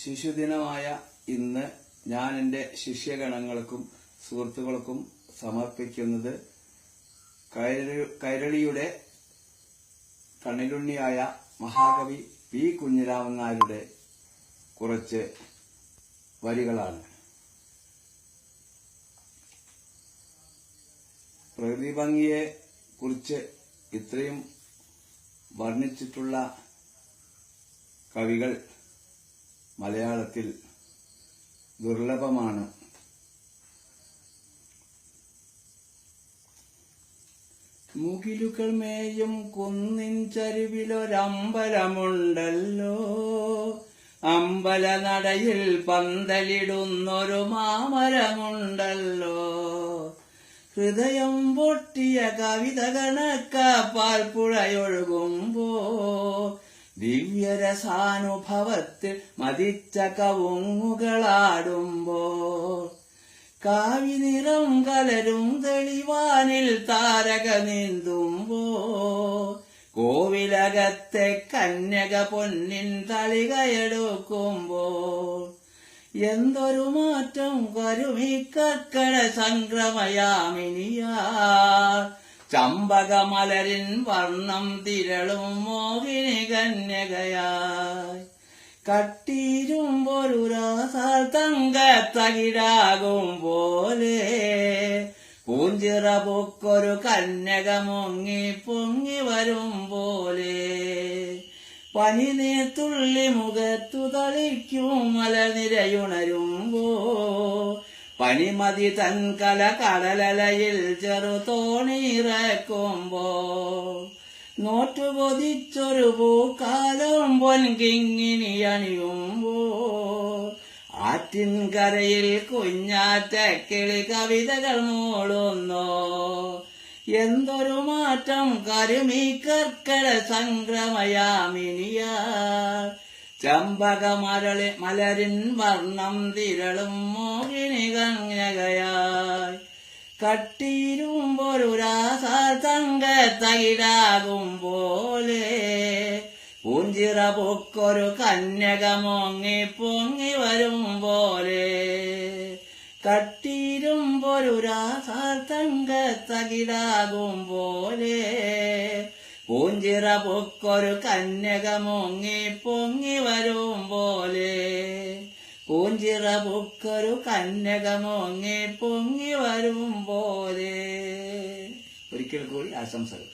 ശിശുദിനമായ ഇന്ന് ഞാൻ എൻ്റെ ശിഷ്യഗണങ്ങൾക്കും സുഹൃത്തുക്കൾക്കും സമർപ്പിക്കുന്നത് കൈരളിയുടെ കണ്ണിലുണ്ണിയായ മഹാകവി പി കുഞ്ഞിരാമൻ നായരുടെ കുറച്ച് വരികളാണ്. പ്രകൃതി ഭംഗിയെ കുറിച്ച് ഇത്രയും വർണ്ണിച്ചിട്ടുള്ള കവികൾ മലയാളത്തിൽ ദുർലഭമാണ്. മുകിലുകൾ മേയും കുന്നിൻ ചരുവിലൊരമ്പലമുണ്ടല്ലോ, അമ്പലനടയിൽ പന്തലിടുന്നൊരു മാമരമുണ്ടല്ലോ, ഹൃദയം പൊട്ടിയ കവിത കണക്ക പാൽപ്പുഴയൊഴുകുമ്പോ ദിവ്യരസാനുഭവത്തിൽ മതിച്ച കവുങ്ങുകളാടുമ്പോ കാവി നിറം കലരും തെളിവാനിൽ താരക നീന്തുമ്പോ കോവിലകത്തെ കന്യക പൊന്നിൻ തളികയെടുക്കുമ്പോ എന്തൊരു മാറ്റം കരുമിക്കക്കട സംക്രമയാമിനിയാ, ചമ്പകമലരിൻ വർണ്ണം തിരളും മോഹിനി കന്യകയായി, കട്ടിയിരുമ്പൊരു രാസാൽ തങ്കത്തകിടാകും പോലെ പൂഞ്ചിറ പൊക്കൊരു കന്യക മുങ്ങി പൊങ്ങി വരും പോലെ, പനിനീർത്തുള്ളി മുഖത്തു തളിക്കും മലനിരയുണരുമ്പോ പനിമതി തൻകല കടലലയിൽ ചെറുതോണിയിറക്കുമ്പോ നോറ്റുപൊതിച്ചൊരു പൂക്കാലം പൊൻകിങ്ങിനി അണിയുമ്പോ ആറ്റിൻകരയിൽ കുഞ്ഞാറ്റക്കിളി കവിതകൾ മൂളുന്നോ, എന്തൊരു മാറ്റം കരുമിക്കർക്കട സംക്രമയാമിനിയാ, ചമ്പകമലരിൻ വർണ്ണം തിരളും മോഹിനി കന്യകയായി, കട്ടിയിരുമ്പൊരു രാസാ തങ്കത്തകിടാകും പോലെ പൂഞ്ചിറ പൊക്കൊരു കന്യക മുങ്ങി പൊങ്ങി വരും പോലെ, കട്ടിയിരുമ്പൊരു രാസാ തങ്കത്തകിടാകും പോലെ പൂഞ്ചിറ പൊക്കൊരു കന്യക മുങ്ങി പൊങ്ങി വരും പോലെ, പൂഞ്ചിറ പൊക്കൊരു കന്യക മുങ്ങി പൊങ്ങി വരും പോലെ. ഒരിക്കൽ കൂടി ആശംസകൾ.